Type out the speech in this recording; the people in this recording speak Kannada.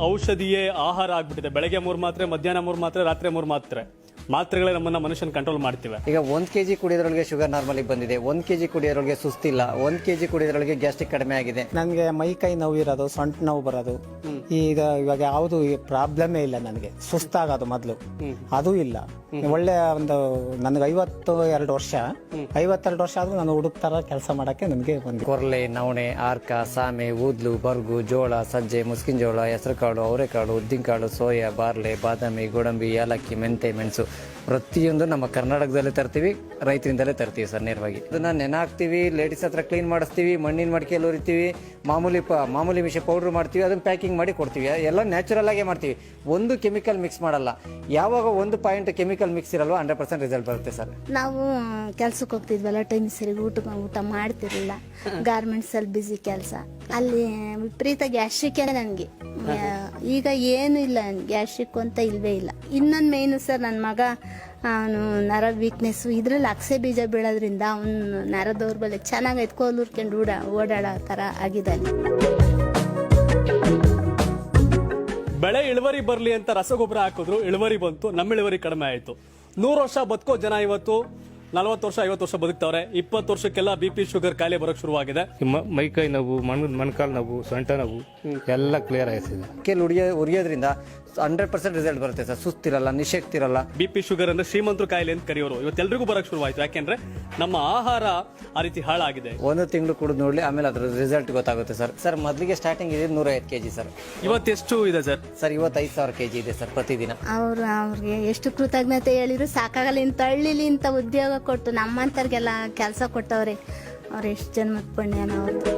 ಔಷಧಿಯೇ ಆಹಾರ ಆಗ್ಬಿಟ್ಟಿದೆ. ಬೆಳಗ್ಗೆ 3 ಮಾತ್ರೆ, ಮಧ್ಯಾಹ್ನ 3 ಮಾತ್ರೆ, ರಾತ್ರಿ 3 ಮಾತ್ರೆ. ಮಾತ್ರೆಗಳೇ ನಮ್ಮನ್ನ ಮನುಷ್ಯನ್ ಕಂಟ್ರೋಲ್ ಮಾಡ್ತಿವೆ. ಈಗ 1 kg ಕುಡಿಯೋದ್ರೊಳಗೆ ಶುಗರ್ ನಾರ್ಮಲಿ ಬಂದಿದೆ, 1 kg ಕುಡಿಯೋದ್ರೊಳಗೆ ಸುಸ್ತಿಲ್ಲ, 1 kg ಕುಡಿಯೋದ್ರೊಳಗೆ ಗ್ಯಾಸ್ಟ್ರಿಕ್ ಕಡಿಮೆ ಆಗಿದೆ. ನನಗೆ ಮೈ ಕೈ ನೋವು ಇರೋದು, ಸೊಂಟ ನೋವು ಬರೋದು, ಇವಾಗ ಯಾವುದು ಪ್ರಾಬ್ಲಮೇ ಇಲ್ಲ. ನನಗೆ ಸುಸ್ತಾಗೋದು ಮೊದಲು ಅದು ಇಲ್ಲ. ಒಳ್ಳೆ ಒಂದು ನನಗೆ 52 ವರ್ಷ ಆದ್ರೂ ನಾನು ಹುಡುಗ ತರ ಕೆಲಸ ಮಾಡಕ್ಕೆ ನನಗೆ ಒಂದು ಕೊರ್ಲೆ, ನವಣೆ, ಆರ್ಕ, ಸಾಮೆ, ಊದ್ಲು, ಬರ್ಗು, ಜೋಳ, ಸಜ್ಜೆ, ಮುಸ್ಕಿನ ಜೋಳ, ಹೆಸರುಕಾಳು, ಅವರೆಕಾಳು, ಉದ್ದಿನಕಾಳು, ಸೋಯಾ, ಬಾರ್ಲೆ, ಬಾದಾಮಿ, ಗೋಡಂಬಿ, ಏಲಕ್ಕಿ, ಮೆಂತೆ, ಮೆಣಸು ಪ್ರತಿಯೊಂದು ನಮ್ಮ ಕರ್ನಾಟಕದಲ್ಲೇ ತರ್ತೀವಿ, ರೈತರಿಂದಲೇ ತರ್ತೀವಿ ಸರ್. ನೇರವಾಗಿ ಅದನ್ನ ನೆನೆ ಹಾಕ್ತಿವಿ, ಲೇಡೀಸ್ ಹತ್ರ ಕ್ಲೀನ್ ಮಾಡಿಸ್ತೀವಿ, ಮಣ್ಣಿನ ಮಡಿಕೆಯಲ್ಲಿ ಉರಿತೀವಿ, ಮಾಮೂಲಿ ವಿಷಯ ಪೌಡ್ರ್ ಮಾಡ್ತೀವಿ, ಅದನ್ನ ಪ್ಯಾಕಿಂಗ್ ಮಾಡಿ ಕೊಡ್ತೀವಿ. ಎಲ್ಲ ನ್ಯಾಚುರಲ್ ಆಗೇ ಮಾಡ್ತೀವಿ, ಒಂದು ಕೆಮಿಕಲ್ ಮಿಕ್ಸ್ ಮಾಡಲ್ಲ. ಯಾವಾಗ 1% ಕೆಮಿಕಲ್ ಮಿಕ್ಸ್ ಇರಲ್ವ 100% ರಿಸಲ್ಟ್ ಬರುತ್ತೆ ಸರ್. ನಾವು ಕೆಲ್ಸಕ್ಕೆ ಹೋಗ್ತಿದ್ವಲ್ಲ, ಟೈಮ್ ಸರಿ ಊಟ ಮಾಡ್ತಿರ್ಲಿಲ್ಲ. ಗಾರ್ಮೆಂಟ್ಸ್ ಅಲ್ಲಿ ಬಿಸಿ ಕೆಲಸ, ಅಲ್ಲಿ ವಿಪರೀತ ಗ್ಯಾಸ್ಟ್ರಿಕ್ ನನಗೆ. ಈಗ ಏನು ಇಲ್ಲ, ಗ್ಯಾಸ್ಟ್ರಿಕ್ ಅಂತ ಇಲ್ವೇ ಇಲ್ಲ. ಇನ್ನೊಂದು ಮೇನು ಸರ್, ನನ್ನ ಮಗ ಅವನು ನರ ವೀಕ್ನೆಸ್, ಇದ್ರಲ್ಲಿ ಅಕ್ಸೆ ಬೀಜ ಬೀಳೋದ್ರಿಂದ ಅವನು ನರ ದೌರ್ಬಲ್ಯ ಚೆನ್ನಾಗೈತೆ, ಕೋಲೂರ್ಕೊಂಡು ಓಡಾಡೋ ಥರ ಆಗಿದ್ದಾನೆ. ಬೆಳೆ ಇಳುವರಿ ಬರ್ಲಿ ಅಂತ ರಸಗೊಬ್ಬರ ಹಾಕಿದ್ರು, ಇಳುವರಿ ಬಂತು, ನಮ್ಮ ಇಳುವರಿ ಕಡಿಮೆ ಆಯ್ತು. 100 ವರ್ಷ ಬದುಕೋ ಜನ ಇವತ್ತು 40 ವರ್ಷ 50 ವರ್ಷ ಬದುಕ್ತವ್ರೆ. 20 ವರ್ಷಕ್ಕೆಲ್ಲ BP ಶುಗರ್ ಕಾಯಿಲೆ ಬರೋಕ್ ಶುರುವಾಗಿದೆ. ಮೈಕೈ ನೋವು, ಮೊಣಕಾಲು ನೋವು, ಸೊಂಟ ನೋವು ಎಲ್ಲ ಕ್ಲಿಯರ್ ಆಯ್ತಿದೆ. ಉರಿಯೋದ್ರಿಂದ 100% ರಿಸಲ್ಟ್ ಬರುತ್ತೆ ಸರ್. ಸುಸ್ತಿರಲ್ಲ, ನಿಶಕ್ತಿರಲ್ಲ. BP ಶುಗರ್ ಅಂದ್ರೆ ಶ್ರೀಮಂತರ ಕಾಯಿಲೆ ಅಂತ ಕರೆಯೋರು ಇವತ್ತೆಲ್ರಿಗೂ ಬರಕ್ ಶುರುವಾಯ್ತು. ಯಾಕೆಂದ್ರೆ ನಮ್ಮ ಆಹಾರ ಆ ರೀತಿ ಹಾಳಾಗಿದೆ. 1 ತಿಂಗಳು ಕುಡಿದು ನೋಡ್ಲಿ, ಆಮೇಲೆ ಅದ್ರ ರಿಸಲ್ಟ್ ಗೊತ್ತಾಗುತ್ತೆ ಸರ್. ಸರ್ ಮೊದಲಿಗೆ ಸ್ಟಾರ್ಟಿಂಗ್ ಇದೆ 105 kg ಸರ್. ಇವತ್ತೆಷ್ಟು ಇದೆ ಸರ್? ಸರ್ ಇವತ್ತು 5000 kg ಇದೆ ಸರ್ ಪ್ರತಿದಿನ. ಅವ್ರಿಗೆ ಎಷ್ಟು ಕೃತಜ್ಞತೆ ಹೇಳಿದ್ರು ಸಾಕಾಗಲ್ಲ. ಇಂತ ಹಳ್ಳಿಲಿ ಇಂತ ಉದ್ಯೋಗ ಕೊಟ್ಟು ನಮ್ಮಂತರ್ಗೆಲ್ಲ ಕೆಲಸ ಕೊಟ್ಟವ್ರೆ, ಅವ್ರು ಎಷ್ಟು ಜನ್ಮದ ಪುಣ್ಯನ ಅವ್ರದ್ದು.